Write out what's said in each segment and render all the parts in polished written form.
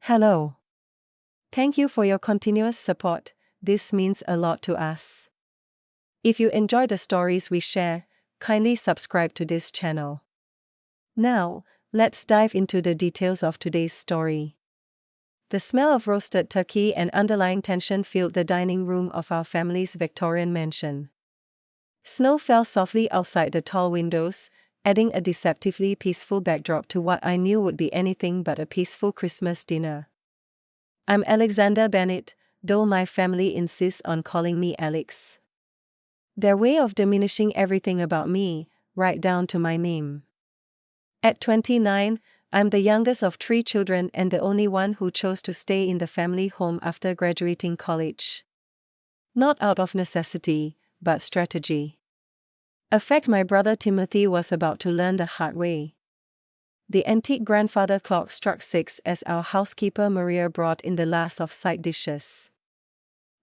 Hello. Thank you for your continuous support. This means a lot to us. If you enjoy the stories we share, kindly subscribe to this channel. Now, let's dive into the details of today's story. The smell of roasted turkey and underlying tension filled the dining room of our family's Victorian mansion. Snow fell softly outside the tall windows, adding a deceptively peaceful backdrop to what I knew would be anything but a peaceful Christmas dinner. I'm Alexander Bennett, though my family insists on calling me Alex. Their way of diminishing everything about me, right down to my name. At 29, I'm the youngest of 3 children and the only one who chose to stay in the family home after graduating college. Not out of necessity, but strategy. A fact my brother Timothy was about to learn the hard way. The antique grandfather clock struck 6 as our housekeeper Maria brought in the last of side dishes.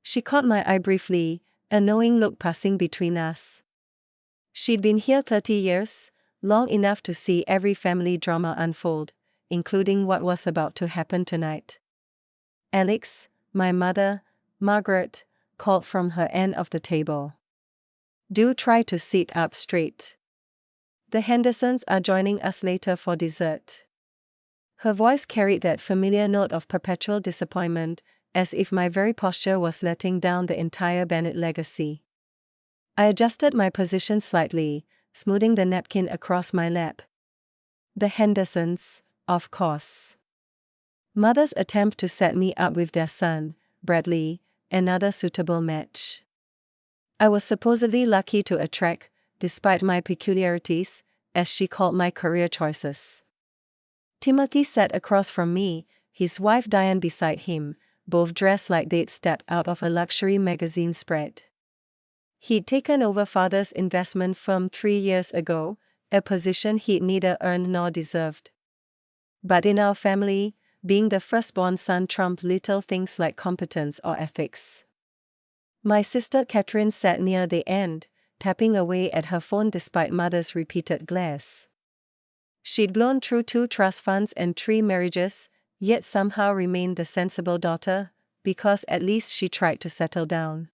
She caught my eye briefly, a knowing look passing between us. She'd been here 30 years, long enough to see every family drama unfold, including what was about to happen tonight. Alex, my mother, Margaret, called from her end of the table. Do try to sit up straight. The Hendersons are joining us later for dessert. Her voice carried that familiar note of perpetual disappointment, as if my very posture was letting down the entire Bennett legacy. I adjusted my position slightly, smoothing the napkin across my lap. The Hendersons, of course. Mother's attempt to set me up with their son, Bradley, another suitable match. I was supposedly lucky to attract, despite my peculiarities, as she called my career choices. Timothy sat across from me, his wife Diane beside him, both dressed like they'd stepped out of a luxury magazine spread. He'd taken over father's investment firm 3 years ago, a position he'd neither earned nor deserved. But in our family, being the firstborn son trumped little things like competence or ethics. My sister Catherine sat near the end, tapping away at her phone despite mother's repeated glares. She'd blown through 2 trust funds and 3 marriages, yet somehow remained the sensible daughter, because at least she tried to settle down.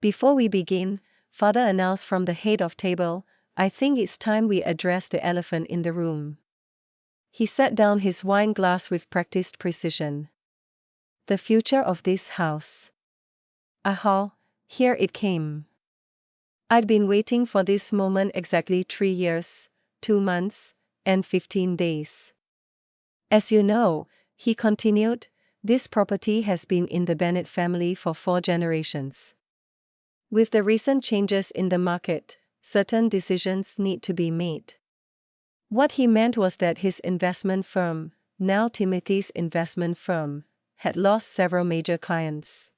Before we begin, father announced from the head of table, I think it's time we address the elephant in the room. He set down his wine glass with practiced precision. The future of this house. Aha, here it came. I'd been waiting for this moment exactly 3 years, 2 months, and 15 days. As you know, he continued, this property has been in the Bennett family for 4 generations. With the recent changes in the market, certain decisions need to be made. What he meant was that his investment firm, now Timothy's investment firm, had lost several major clients.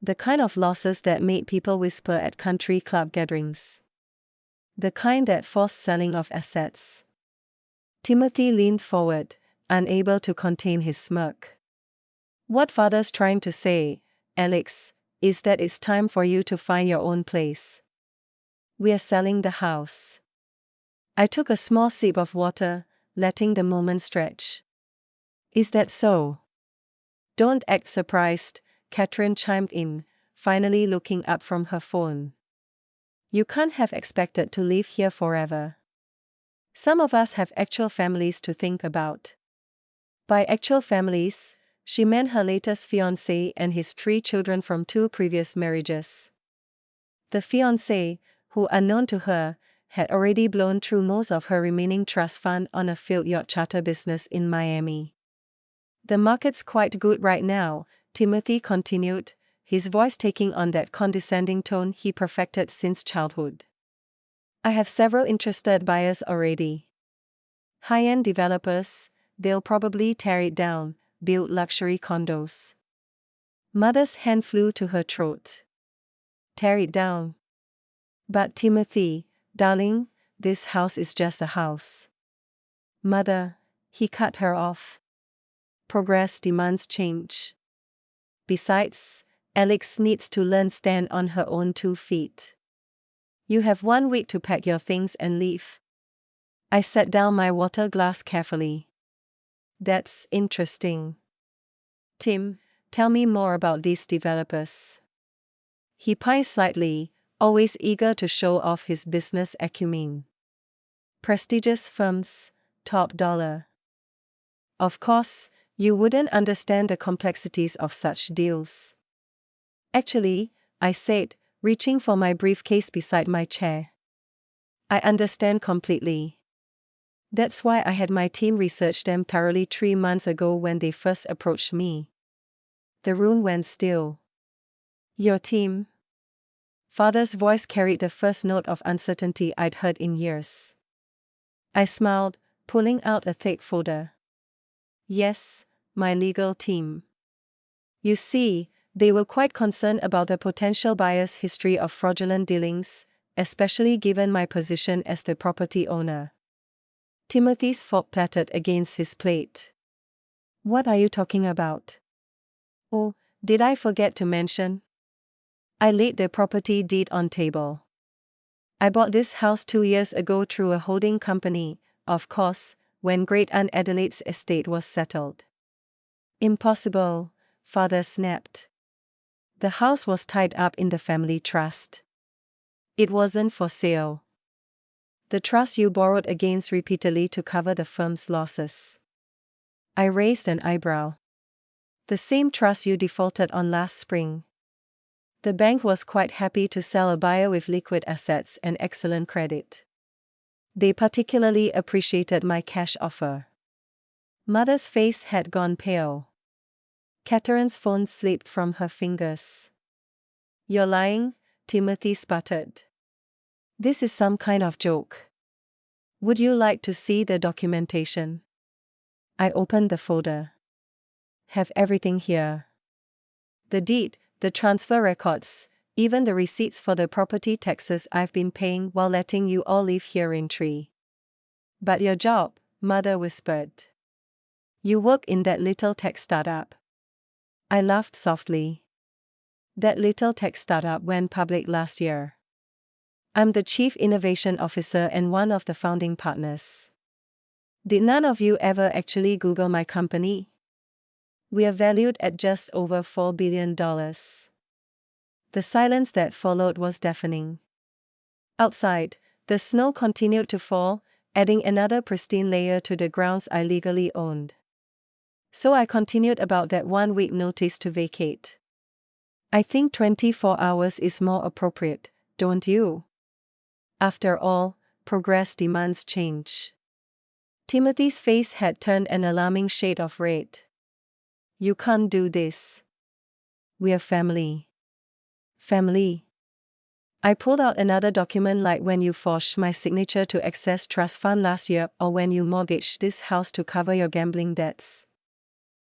The kind of losses that made people whisper at country club gatherings. The kind that forced selling of assets. Timothy leaned forward, unable to contain his smirk. What father's trying to say, Alex, is that it's time for you to find your own place. We're selling the house. I took a small sip of water, letting the moment stretch. Is that so? Don't act surprised, Catherine chimed in, finally looking up from her phone. You can't have expected to live here forever. Some of us have actual families to think about. By actual families, she meant her latest fiancé and his 3 children from 2 previous marriages. The fiancé, who unknown to her, had already blown through most of her remaining trust fund on a failed yacht charter business in Miami. The market's quite good right now, Timothy continued, his voice taking on that condescending tone he perfected since childhood. I have several interested buyers already. High-end developers, they'll probably tear it down, build luxury condos. Mother's hand flew to her throat. Tear it down. But Timothy, darling, this house is just a house. Mother, he cut her off. Progress demands change. Besides, Alex needs to learn stand on her own 2 feet. You have 1 week to pack your things and leave. I set down my water glass carefully. That's interesting. Tim, tell me more about these developers. He pies slightly, always eager to show off his business acumen. Prestigious firms, top dollar. Of course, you wouldn't understand the complexities of such deals. Actually, I said, reaching for my briefcase beside my chair. I understand completely. That's why I had my team research them thoroughly 3 months ago when they first approached me. The room went still. Your team? Father's voice carried the first note of uncertainty I'd heard in years. I smiled, pulling out a thick folder. Yes, my legal team. You see, they were quite concerned about the potential buyer's history of fraudulent dealings, especially given my position as the property owner. Timothy's fork clattered against his plate. What are you talking about? Oh, did I forget to mention? I laid the property deed on table. I bought this house 2 years ago through a holding company, of course, when Great Aunt Adelaide's estate was settled. Impossible, Father snapped. The house was tied up in the family trust. It wasn't for sale. The trust you borrowed against repeatedly to cover the firm's losses. I raised an eyebrow. The same trust you defaulted on last spring. The bank was quite happy to sell a buyer with liquid assets and excellent credit. They particularly appreciated my cash offer. Mother's face had gone pale. Catherine's phone slipped from her fingers. You're lying, Timothy sputtered. This is some kind of joke. Would you like to see the documentation? I opened the folder. Have everything here. The deed, the transfer records, even the receipts for the property taxes I've been paying while letting you all live here in tree. But your job, Mother whispered. You work in that little tech startup. I laughed softly. That little tech startup went public last year. I'm the Chief Innovation Officer and one of the founding partners. Did none of you ever actually Google my company? We are valued at just over $4 billion. The silence that followed was deafening. Outside, the snow continued to fall, adding another pristine layer to the grounds I legally owned. So I continued about that 1 week notice to vacate. I think 24 hours is more appropriate, don't you? After all, progress demands change. Timothy's face had turned an alarming shade of red. You can't do this. We're family. Family. I pulled out another document like when you forged my signature to access trust fund last year or when you mortgaged this house to cover your gambling debts.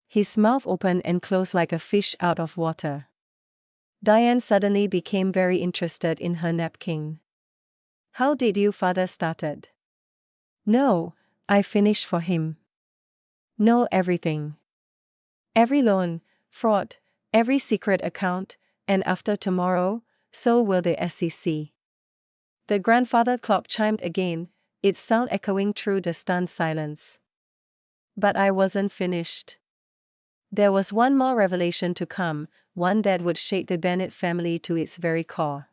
His mouth opened and closed like a fish out of water. Diane suddenly became very interested in her napkin. How did you father started? No, I finished for him. Know everything. Every loan, fraud, every secret account, and after tomorrow, so will the SEC. The grandfather clock chimed again, its sound echoing through the stunned silence. But I wasn't finished. There was one more revelation to come, one that would shake the Bennett family to its very core.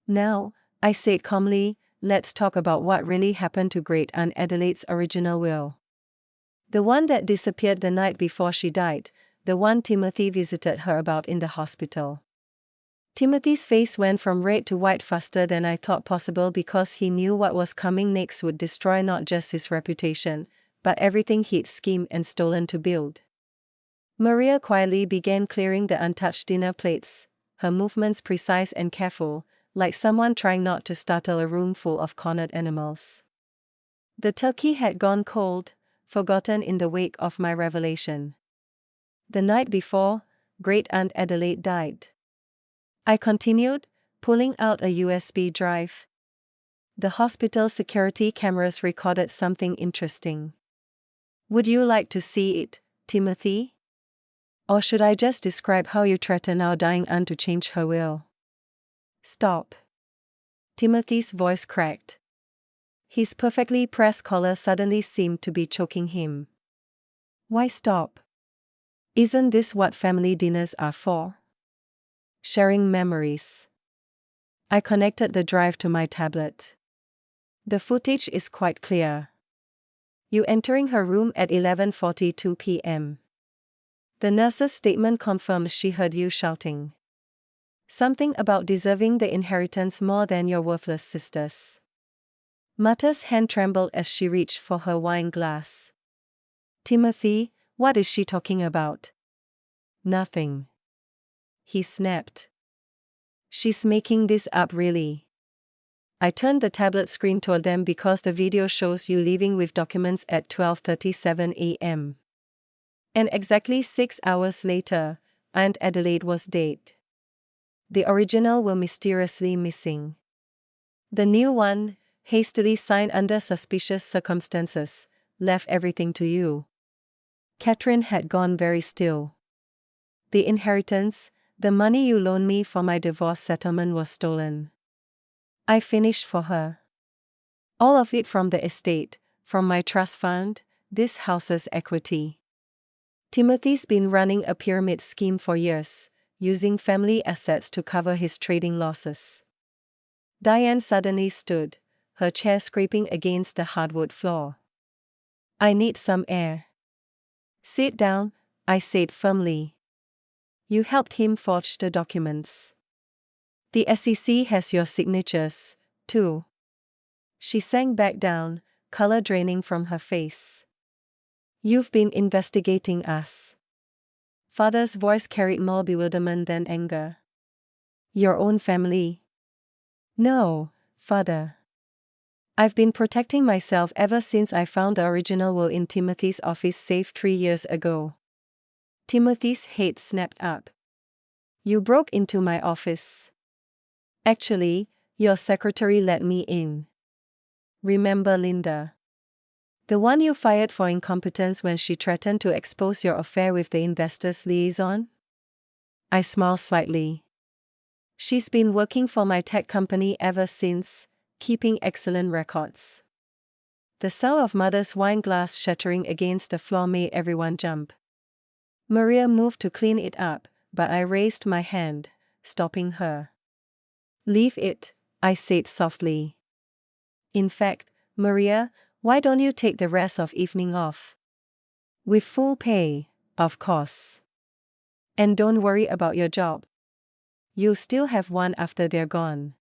Now, I said calmly, let's talk about what really happened to Great Aunt Adelaide's original will. The one that disappeared the night before she died, the one Timothy visited her about in the hospital. Timothy's face went from red to white faster than I thought possible because he knew what was coming next would destroy not just his reputation, but everything he'd schemed and stolen to build. Maria quietly began clearing the untouched dinner plates, her movements precise and careful, like someone trying not to startle a room full of cornered animals. The turkey had gone cold, forgotten in the wake of my revelation. The night before, Great Aunt Adelaide died. I continued, pulling out a USB drive. The hospital security cameras recorded something interesting. Would you like to see it, Timothy? Or should I just describe how you threaten our dying aunt to change her will? Stop. Timothy's voice cracked. His perfectly pressed collar suddenly seemed to be choking him. Why stop? Isn't this what family dinners are for? Sharing memories. I connected the drive to my tablet. The footage is quite clear. You entering her room at 11:42 p.m. The nurse's statement confirms she heard you shouting something about deserving the inheritance more than your worthless sisters. Martha's hand trembled as she reached for her wine glass. Timothy, what is she talking about? Nothing. He snapped. She's making this up, really. I turned the tablet screen toward them because the video shows you leaving with documents at 12:37 a.m. And exactly 6 hours later, Aunt Adelaide was dead. The original were mysteriously missing. The new one, hastily signed under suspicious circumstances, left everything to you. Catherine had gone very still. The inheritance, the money you loaned me for my divorce settlement, was stolen. I finished for her. All of it from the estate, from my trust fund, this house's equity. Timothy's been running a pyramid scheme for years, using family assets to cover his trading losses. Diane suddenly stood, her chair scraping against the hardwood floor. I need some air. Sit down, I said firmly. You helped him forge the documents. The SEC has your signatures, too. She sank back down, color draining from her face. You've been investigating us. Father's voice carried more bewilderment than anger. Your own family? No, Father. I've been protecting myself ever since I found the original will in Timothy's office safe 3 years ago. Timothy's head snapped up. You broke into my office. Actually, your secretary let me in. Remember Linda? The one you fired for incompetence when she threatened to expose your affair with the investors liaison? I smiled slightly. She's been working for my tech company ever since, keeping excellent records. The sound of Mother's wine glass shattering against the floor made everyone jump. Maria moved to clean it up, but I raised my hand, stopping her. Leave it, I said softly. In fact, Maria, why don't you take the rest of evening off? With full pay, of course. And don't worry about your job. You'll still have one after they're gone.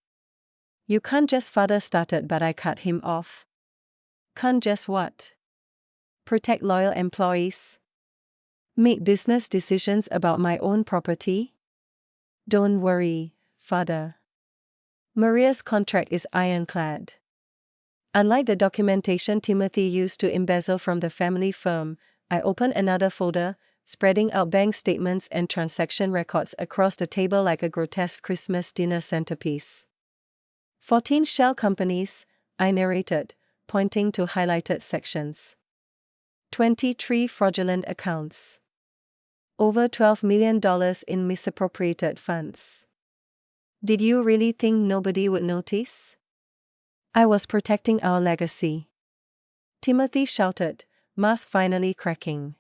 You can't just Father started but I cut him off. Can't just what? Protect loyal employees? Make business decisions about my own property? Don't worry, Father. Maria's contract is ironclad. Unlike the documentation Timothy used to embezzle from the family firm, I opened another folder, spreading out bank statements and transaction records across the table like a grotesque Christmas dinner centerpiece. 14 shell companies, I narrated, pointing to highlighted sections. 23 fraudulent accounts. Over $12 million in misappropriated funds. Did you really think nobody would notice? I was protecting our legacy. Timothy shouted, mask finally cracking.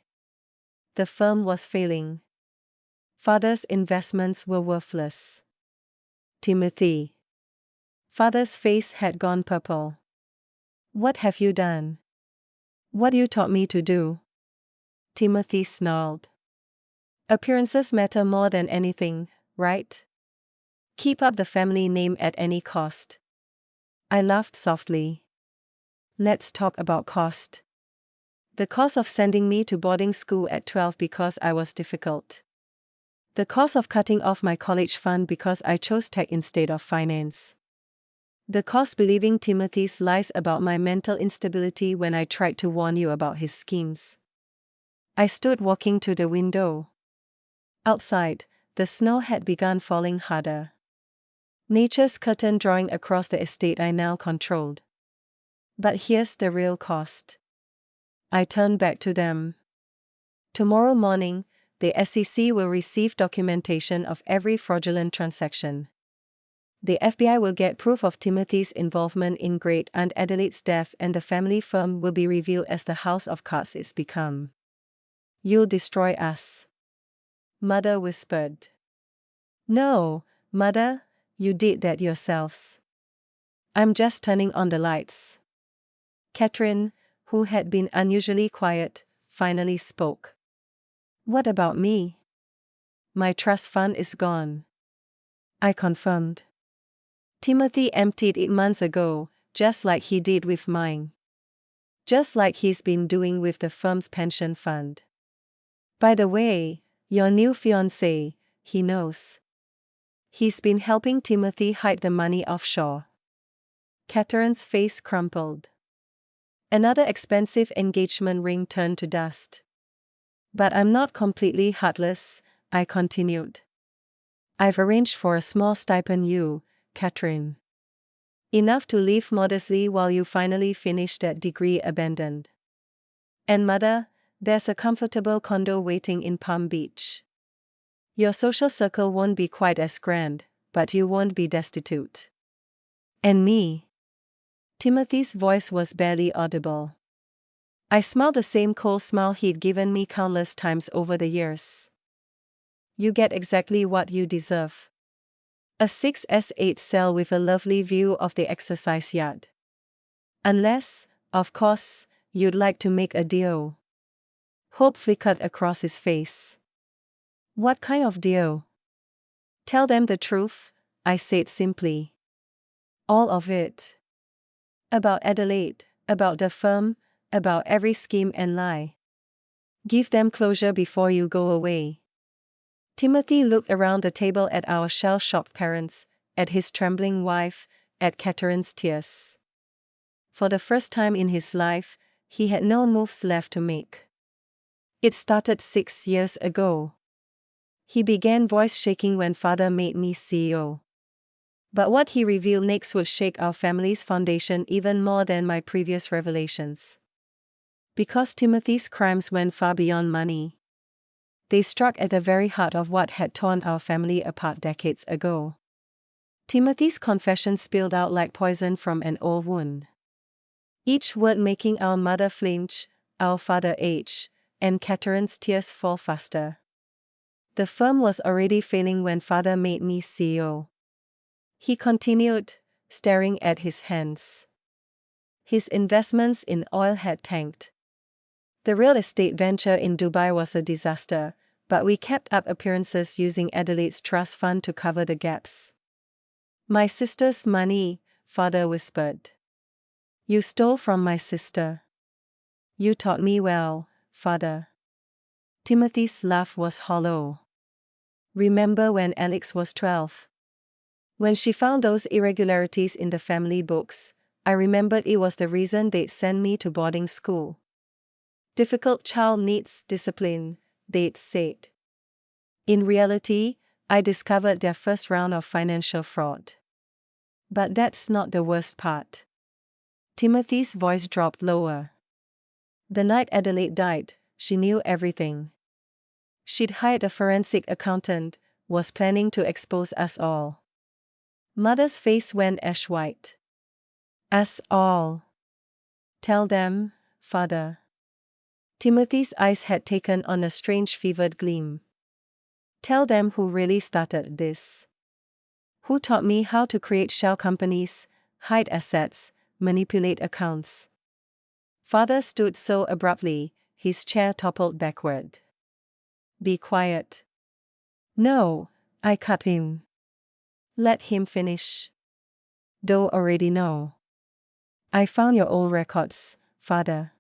The firm was failing. Father's investments were worthless. Timothy. Father's face had gone purple. What have you done? What you taught me to do? Timothy snarled. Appearances matter more than anything, right? Keep up the family name at any cost. I laughed softly. Let's talk about cost. The cost of sending me to boarding school at 12 because I was difficult. The cost of cutting off my college fund because I chose tech instead of finance. The cost believing Timothy's lies about my mental instability when I tried to warn you about his schemes. I stood walking to the window. Outside, the snow had begun falling harder. Nature's curtain drawing across the estate I now controlled. But here's the real cost. I turned back to them. Tomorrow morning, the SEC will receive documentation of every fraudulent transaction. The FBI will get proof of Timothy's involvement in Great Aunt Adelaide's death and the family firm will be revealed as the house of cards it's become. You'll destroy us. Mother whispered. No, Mother, you did that yourselves. I'm just turning on the lights. Catherine, who had been unusually quiet, finally spoke. What about me? My trust fund is gone. I confirmed. Timothy emptied it months ago, just like he did with mine. Just like he's been doing with the firm's pension fund. By the way, your new fiancé, he knows. He's been helping Timothy hide the money offshore. Catherine's face crumpled. Another expensive engagement ring turned to dust. But I'm not completely heartless, I continued. I've arranged for a small stipend you, Catherine. Enough to live modestly while you finally finish that degree abandoned. And Mother, there's a comfortable condo waiting in Palm Beach. Your social circle won't be quite as grand, but you won't be destitute. And me? Timothy's voice was barely audible. I smiled the same cold smile he'd given me countless times over the years. You get exactly what you deserve. A 6S8 cell with a lovely view of the exercise yard. Unless, of course, you'd like to make a deal. Hope flickered across his face. What kind of deal? Tell them the truth, I said simply. All of it. About Adelaide, about the firm, about every scheme and lie. Give them closure before you go away. Timothy looked around the table at our shell-shocked parents, at his trembling wife, at Catherine's tears. For the first time in his life, he had no moves left to make. It started 6 years ago. He began voice shaking when Father made me CEO. But what he revealed next would shake our family's foundation even more than my previous revelations. Because Timothy's crimes went far beyond money. They struck at the very heart of what had torn our family apart decades ago. Timothy's confession spilled out like poison from an old wound. Each word making our mother flinch, our father age, and Catherine's tears fall faster. The firm was already failing when Father made me CEO. He continued, staring at his hands. His investments in oil had tanked. The real estate venture in Dubai was a disaster, but we kept up appearances using Adelaide's trust fund to cover the gaps. My sister's money, Father whispered. You stole from my sister. You taught me well, Father. Timothy's laugh was hollow. Remember when Alex was 12? When she found those irregularities in the family books, I remembered it was the reason they'd send me to boarding school. Difficult child needs discipline, they'd said. In reality, I discovered their first round of financial fraud. But that's not the worst part. Timothy's voice dropped lower. The night Adelaide died, she knew everything. She'd hired a forensic accountant, was planning to expose us all. Mother's face went ash white. Us all. Tell them, Father. Timothy's eyes had taken on a strange fevered gleam. Tell them who really started this. Who taught me how to create shell companies, hide assets, manipulate accounts. Father stood so abruptly, his chair toppled backward. Be quiet. No, I cut him. Let him finish. Doe already know. I found your old records, Father.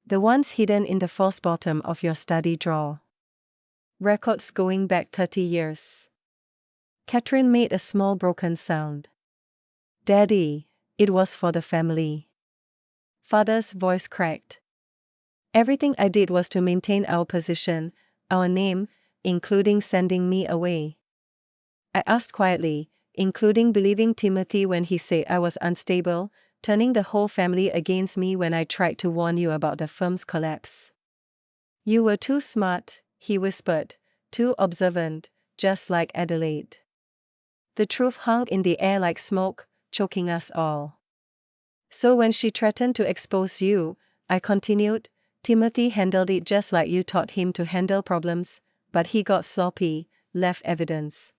The ones hidden in the false bottom of your study drawer. Records going back 30 years. Catherine made a small broken sound. Daddy, it was for the family. Father's voice cracked. Everything I did was to maintain our position, our name, including sending me away. I asked quietly, including believing Timothy when he said I was unstable, turning the whole family against me when I tried to warn you about the firm's collapse. You were too smart, he whispered, too observant, just like Adelaide. The truth hung in the air like smoke, choking us all. So when she threatened to expose you, I continued, Timothy handled it just like you taught him to handle problems, but he got sloppy, left evidence.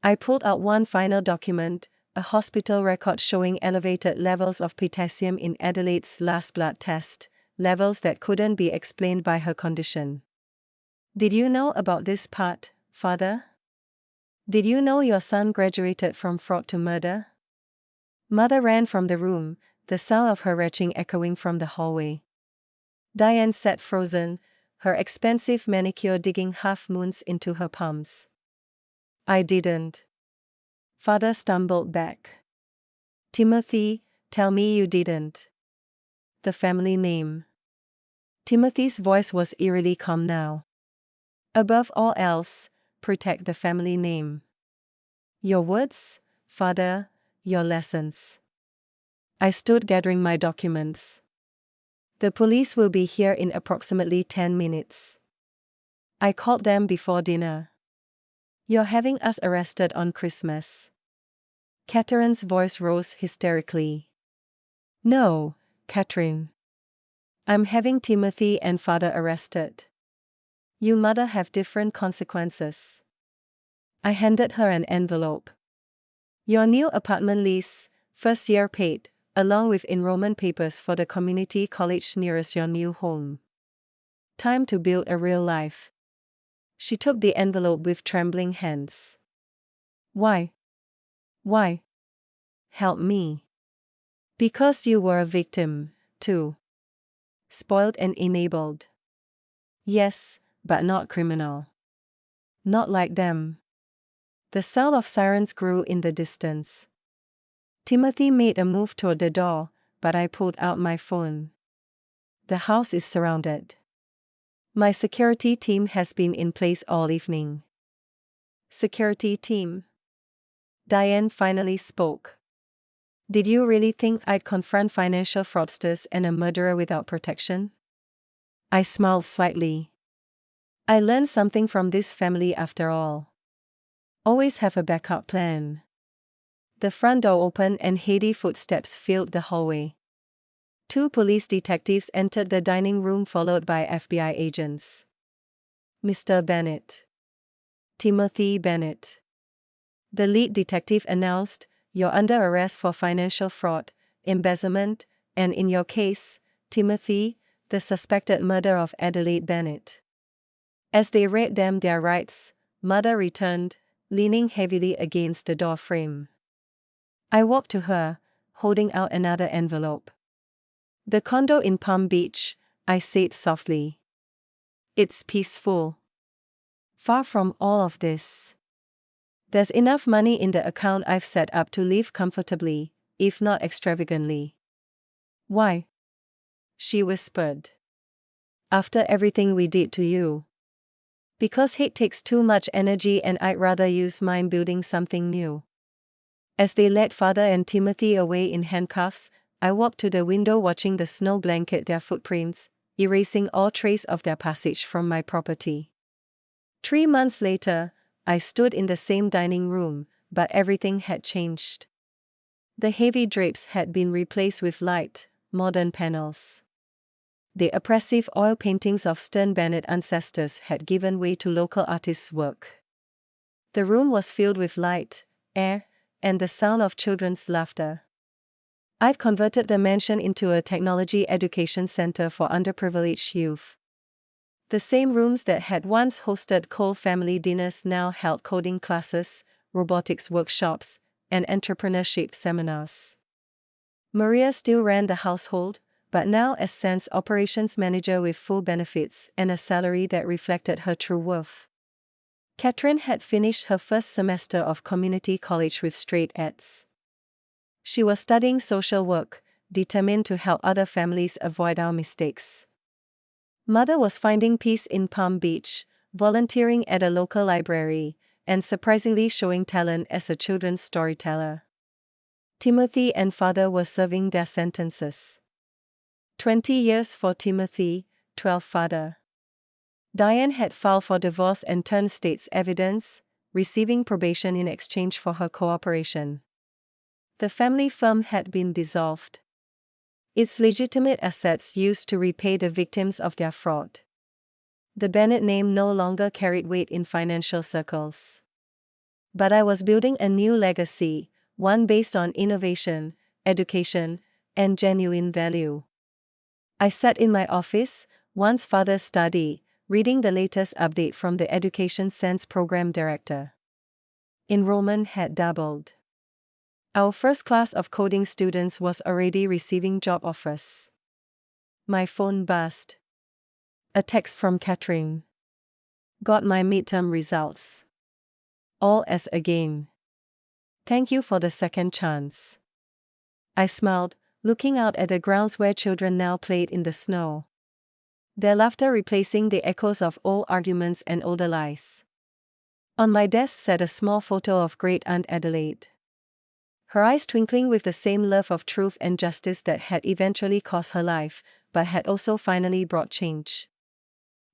I pulled out one final document, a hospital record showing elevated levels of potassium in Adelaide's last blood test, levels that couldn't be explained by her condition. Did you know about this part, Father? Did you know your son graduated from fraud to murder? Mother ran from the room, the sound of her retching echoing from the hallway. Diane sat frozen, her expensive manicure digging half-moons into her palms. I didn't. Father stumbled back. Timothy, tell me you didn't. The family name. Timothy's voice was eerily calm now. Above all else, protect the family name. Your words, Father, your lessons. I stood gathering my documents. The police will be here in approximately 10 minutes. I called them before dinner. You're having us arrested on Christmas. Catherine's voice rose hysterically. No, Catherine. I'm having Timothy and Father arrested. You mother have different consequences. I handed her an envelope. Your new apartment lease, first year paid, along with enrollment papers for the community college nearest your new home. Time to build a real life. She took the envelope with trembling hands. Why? Why? Help me. Because you were a victim, too. Spoiled and enabled. Yes, but not criminal. Not like them. The sound of sirens grew in the distance. Timothy made a move toward the door, but I pulled out my phone. The house is surrounded. My security team has been in place all evening. Security team. Diane finally spoke. Did you really think I'd confront financial fraudsters and a murderer without protection? I smiled slightly. I learned something from this family after all. Always have a backup plan. The front door opened and heavy footsteps filled the hallway. 2 police detectives entered the dining room followed by FBI agents. Mr. Bennett. Timothy Bennett. The lead detective announced, you're under arrest for financial fraud, embezzlement, and in your case, Timothy, the suspected murder of Adelaide Bennett. As they read them their rights, Mother returned, leaning heavily against the door frame. I walked to her, holding out another envelope. The condo in Palm Beach, I said softly. It's peaceful. Far from all of this. There's enough money in the account I've set up to live comfortably, if not extravagantly. Why? She whispered. After everything we did to you. Because hate takes too much energy and I'd rather use mine building something new. As they led Father and Timothy away in handcuffs, I walked to the window watching the snow blanket their footprints, erasing all trace of their passage from my property. 3 months later, I stood in the same dining room, but everything had changed. The heavy drapes had been replaced with light, modern panels. The oppressive oil paintings of Stern Bennett ancestors had given way to local artists' work. The room was filled with light, air, and the sound of children's laughter. I'd converted the mansion into a technology education center for underprivileged youth. The same rooms that had once hosted Cole family dinners now held coding classes, robotics workshops, and entrepreneurship seminars. Maria still ran the household, but now as Sands operations manager with full benefits and a salary that reflected her true worth. Catherine had finished her first semester of community college with straight A's. She was studying social work, determined to help other families avoid our mistakes. Mother was finding peace in Palm Beach, volunteering at a local library, and surprisingly showing talent as a children's storyteller. Timothy and Father were serving their sentences. 20 years for Timothy, 12 Father. Diane had filed for divorce and turned state's evidence, receiving probation in exchange for her cooperation. The family firm had been dissolved. Its legitimate assets used to repay the victims of their fraud. The Bennett name no longer carried weight in financial circles. But I was building a new legacy, one based on innovation, education, and genuine value. I sat in my office, once father's study, reading the latest update from the Education Sense program director. Enrollment had doubled. Our first class of coding students was already receiving job offers. My phone buzzed. A text from Catherine. Got my midterm results. All as a game. Thank you for the second chance. I smiled, looking out at the grounds where children now played in the snow. Their laughter replacing the echoes of old arguments and older lies. On my desk sat a small photo of great Aunt Adelaide. Her eyes twinkling with the same love of truth and justice that had eventually cost her life, but had also finally brought change.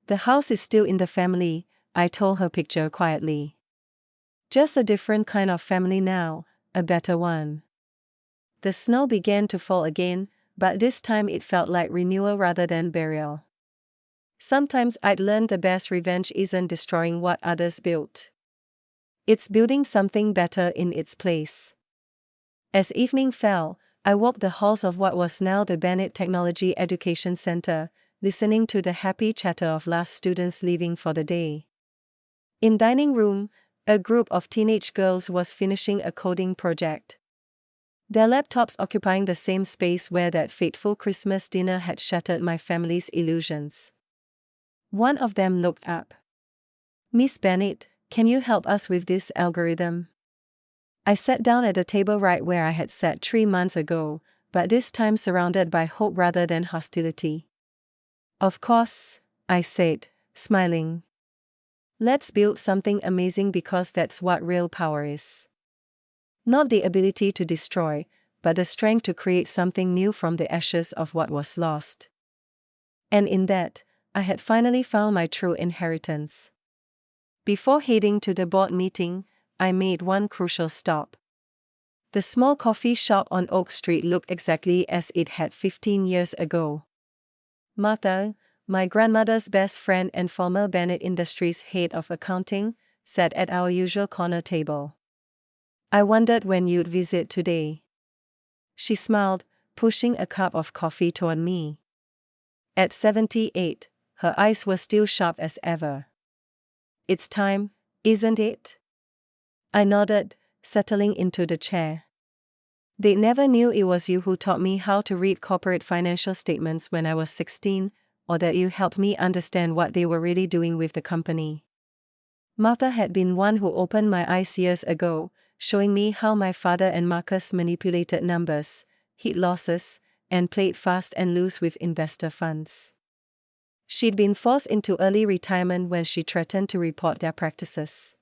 The house is still in the family, I told her picture quietly. Just a different kind of family now, a better one. The snow began to fall again, but this time it felt like renewal rather than burial. Sometimes I'd learned the best revenge isn't destroying what others built. It's building something better in its place. As evening fell, I walked the halls of what was now the Bennett Technology Education Center, listening to the happy chatter of last students leaving for the day. In dining room, a group of teenage girls was finishing a coding project. Their laptops occupying the same space where that fateful Christmas dinner had shattered my family's illusions. One of them looked up. Miss Bennett, can you help us with this algorithm? I sat down at the table right where I had sat 3 months ago, but this time surrounded by hope rather than hostility. Of course, I said, smiling. Let's build something amazing because that's what real power is. Not the ability to destroy, but the strength to create something new from the ashes of what was lost. And in that, I had finally found my true inheritance. Before heading to the board meeting, I made one crucial stop. The small coffee shop on Oak Street looked exactly as it had 15 years ago. Martha, my grandmother's best friend and former Bennett Industries head of accounting, sat at our usual corner table. I wondered when you'd visit today. She smiled, pushing a cup of coffee toward me. At 78, her eyes were still sharp as ever. It's time, isn't it? I nodded, settling into the chair. They never knew it was you who taught me how to read corporate financial statements when I was 16, or that you helped me understand what they were really doing with the company. Martha had been one who opened my eyes years ago, showing me how my father and Marcus manipulated numbers, hid losses, and played fast and loose with investor funds. She'd been forced into early retirement when she threatened to report their practices.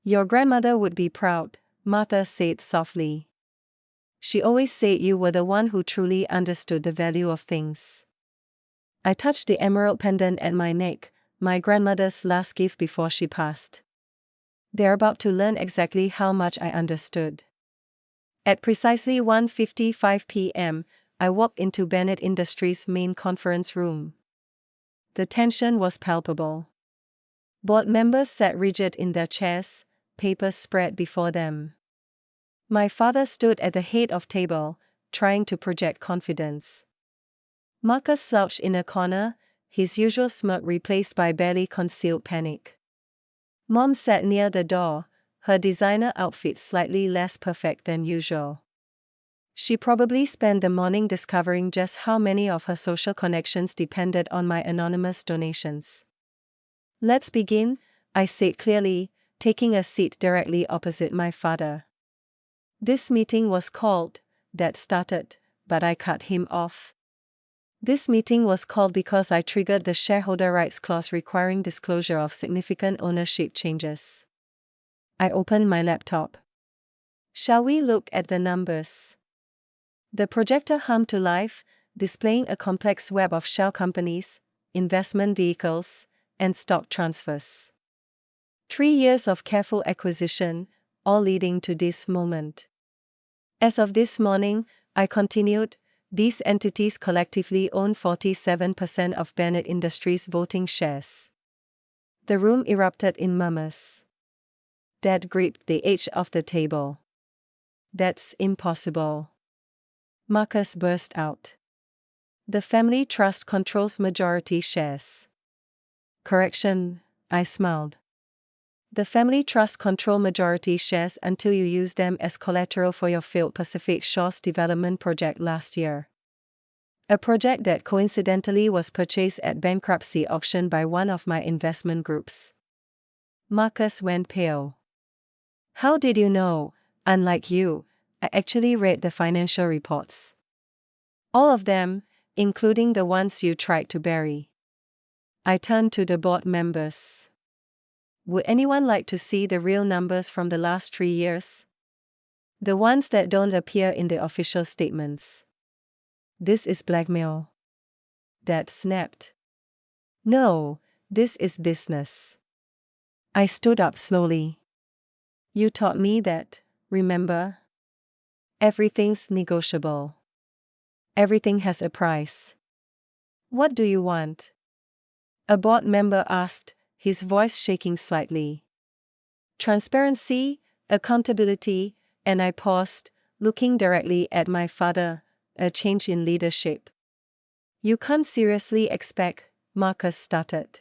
Your grandmother would be proud, Martha said softly. She always said you were the one who truly understood the value of things. I touched the emerald pendant at my neck, my grandmother's last gift before she passed. They're about to learn exactly how much I understood. At precisely 1:55 p.m., I walked into Bennett Industries' main conference room. The tension was palpable. Board members sat rigid in their chairs, papers spread before them. My father stood at the head of table, trying to project confidence. Marcus slouched in a corner, his usual smirk replaced by barely concealed panic. Mom sat near the door, her designer outfit slightly less perfect than usual. She probably spent the morning discovering just how many of her social connections depended on my anonymous donations. Let's begin, I said clearly, taking a seat directly opposite my father. This meeting was called, Dad started, but I cut him off. This meeting was called because I triggered the shareholder rights clause requiring disclosure of significant ownership changes. I opened my laptop. Shall we look at the numbers? The projector hummed to life, displaying a complex web of shell companies, investment vehicles, and stock transfers. 3 years of careful acquisition, all leading to this moment. As of this morning, I continued, These entities collectively own 47% of Bennett Industries' voting shares. The room erupted in murmurs. Dad gripped the edge of the table. "That's impossible," Marcus burst out. "The family trust controls majority shares." "Correction," I smiled. "The family trust control majority shares until you use them as collateral for your failed Pacific Shores development project last year. A project that coincidentally was purchased at bankruptcy auction by one of my investment groups." Marcus went pale. "How did you know?" "Unlike you, I actually read the financial reports. All of them, including the ones you tried to bury." I turned to the board members. "Would anyone like to see the real numbers from the last 3 years? The ones that don't appear in the official statements." "This is blackmail," Dad snapped. "No, this is business." I stood up slowly. "You taught me that, remember? Everything's negotiable. Everything has a price." "What do you want?" a board member asked, his voice shaking slightly. "Transparency, accountability," and I paused, looking directly at my father. "A change in leadership." "You can't seriously expect," Marcus started.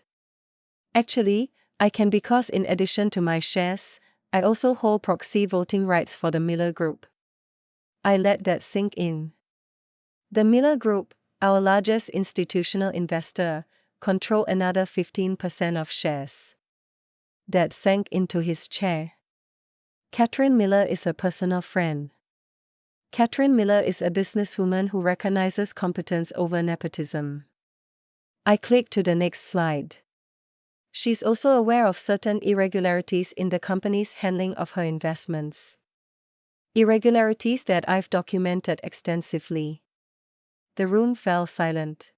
"Actually, I can because in addition to my shares, I also hold proxy voting rights for the Miller Group." I let that sink in. The Miller Group, our largest institutional investor, control another 15% of shares. Dad sank into his chair. "Catherine Miller is a personal friend. Catherine Miller is a businesswoman who recognizes competence over nepotism." I clicked to the next slide. "She's also aware of certain irregularities in the company's handling of her investments. Irregularities that I've documented extensively." The room fell silent.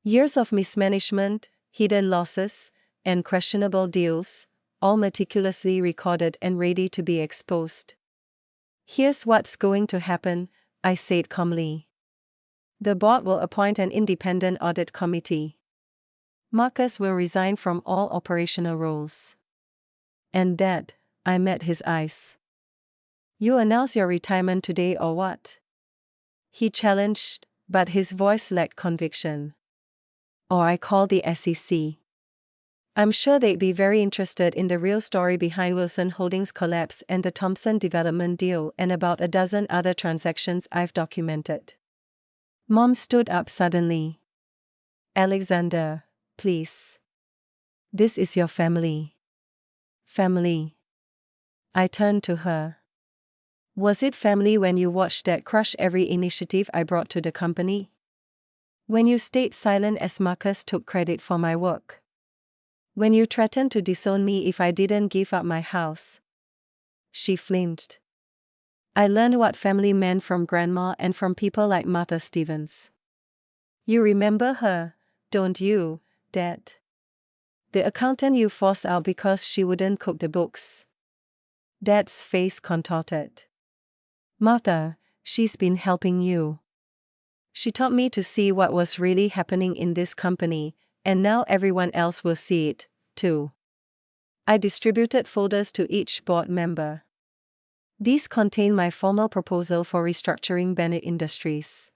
Years of mismanagement, hidden losses, and questionable deals, all meticulously recorded and ready to be exposed. "Here's what's going to happen," I said calmly. "The board will appoint an independent audit committee. Marcus will resign from all operational roles." "And Dad," I met his eyes. "You announce your retirement today or what?" He challenged, but his voice lacked conviction. "Or I call the SEC. I'm sure they'd be very interested in the real story behind Wilson Holdings' collapse and the Thompson development deal and about a dozen other transactions I've documented." Mom stood up suddenly. "Alexander, please. This is your family." "Family?" I turned to her. "Was it family when you watched Dad crush every initiative I brought to the company? When you stayed silent as Marcus took credit for my work? When you threatened to disown me if I didn't give up my house?" She flinched. "I learned what family meant from Grandma and from people like Martha Stevens. You remember her, don't you, Dad? The accountant you forced out because she wouldn't cook the books." Dad's face contorted. "Martha, she's been helping you. She taught me to see what was really happening in this company, and now everyone else will see it, too." I distributed folders to each board member. These contain my formal proposal for restructuring Bennett Industries.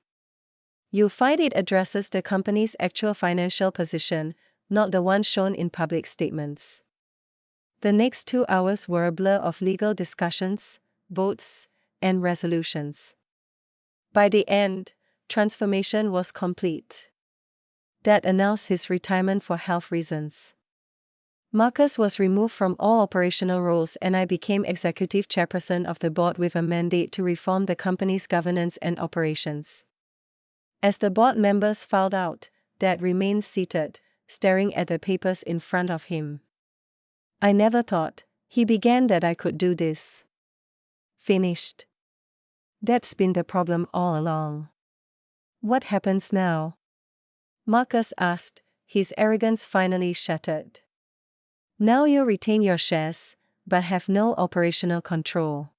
You'll find it addresses the company's actual financial position, not the one shown in public statements. The next 2 hours were a blur of legal discussions, votes, and resolutions. By the end, transformation was complete. Dad announced his retirement for health reasons. Marcus was removed from all operational roles and I became executive chairperson of the board with a mandate to reform the company's governance and operations. As the board members filed out, Dad remained seated, staring at the papers in front of him. "I never thought," he began, "that I could do this." "Finished." "That's been the problem all along." "What happens now?" Marcus asked, his arrogance finally shattered. "Now you retain your shares, but have no operational control."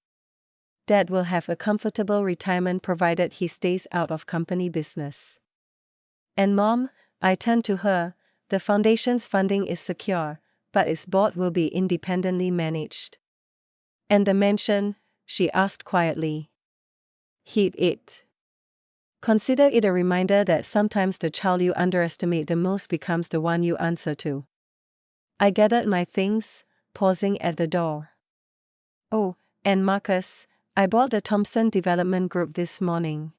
Dad will have a comfortable retirement provided he stays out of company business. And Mom, I turned to her, the foundation's funding is secure, but its board will be independently managed. And the mansion? She asked quietly. Keep it. Consider it a reminder that sometimes the child you underestimate the most becomes the one you answer to. I gathered my things, pausing at the door. Oh, and Marcus, I bought the Thompson Development Group this morning.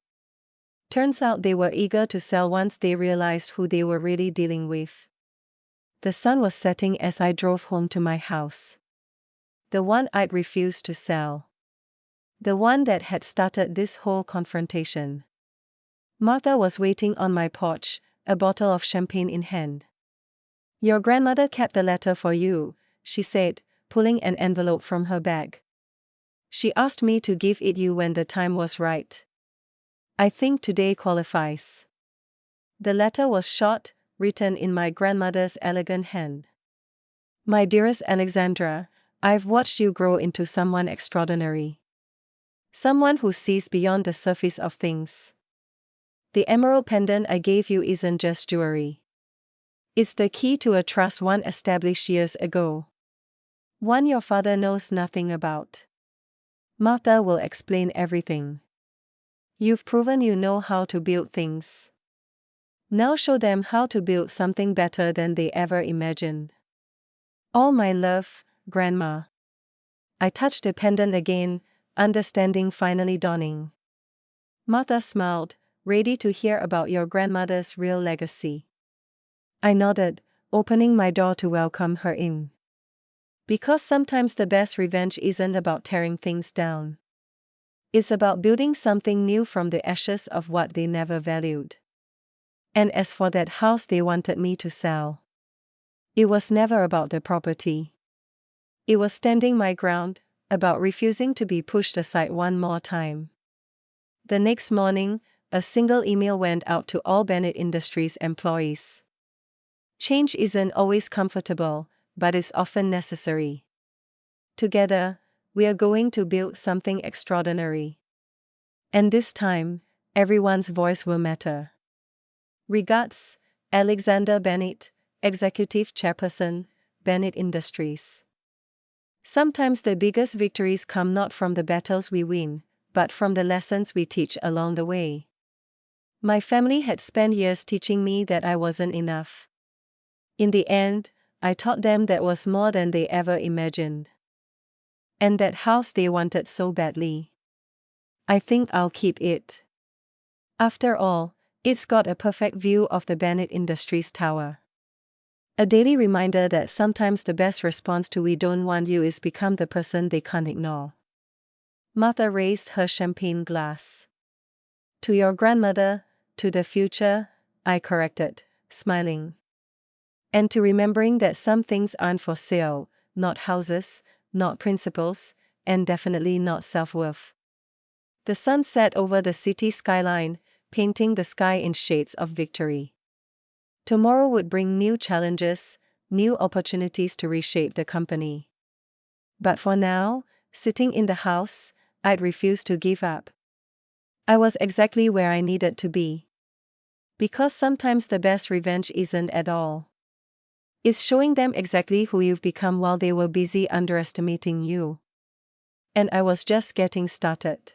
Turns out they were eager to sell once they realized who they were really dealing with. The sun was setting as I drove home to my house. The one I'd refused to sell. The one that had started this whole confrontation. Martha was waiting on my porch, a bottle of champagne in hand. Your grandmother kept a letter for you, she said, pulling an envelope from her bag. She asked me to give it you when the time was right. I think today qualifies. The letter was short, written in my grandmother's elegant hand. My dearest Alexandra, I've watched you grow into someone extraordinary. Someone who sees beyond the surface of things. The emerald pendant I gave you isn't just jewelry. It's the key to a trust one established years ago. One your father knows nothing about. Martha will explain everything. You've proven you know how to build things. Now show them how to build something better than they ever imagined. All my love, Grandma. I touched the pendant again, understanding finally dawning. Martha smiled, ready to hear about your grandmother's real legacy. I nodded, opening my door to welcome her in. Because sometimes the best revenge isn't about tearing things down. It's about building something new from the ashes of what they never valued. And as for that house they wanted me to sell, it was never about the property. It was standing my ground, about refusing to be pushed aside one more time. The next morning, a single email went out to all Bennett Industries employees. Change isn't always comfortable, but it's often necessary. Together, we are going to build something extraordinary. And this time, everyone's voice will matter. Regards, Alexander Bennett, Executive Chairperson, Bennett Industries. Sometimes the biggest victories come not from the battles we win, but from the lessons we teach along the way. My family had spent years teaching me that I wasn't enough. In the end, I taught them that was more than they ever imagined. And that house they wanted so badly. I think I'll keep it. After all, it's got a perfect view of the Bennett Industries Tower. A daily reminder that sometimes the best response to "we don't want you" is become the person they can't ignore. Martha raised her champagne glass. To your grandmother, to the future, I corrected, smiling. And to remembering that some things aren't for sale, not houses, not principles, and definitely not self-worth. The sun set over the city skyline, painting the sky in shades of victory. Tomorrow would bring new challenges, new opportunities to reshape the company. But for now, sitting in the house, I'd refuse to give up. I was exactly where I needed to be. Because sometimes the best revenge isn't at all. It's showing them exactly who you've become while they were busy underestimating you. And I was just getting started.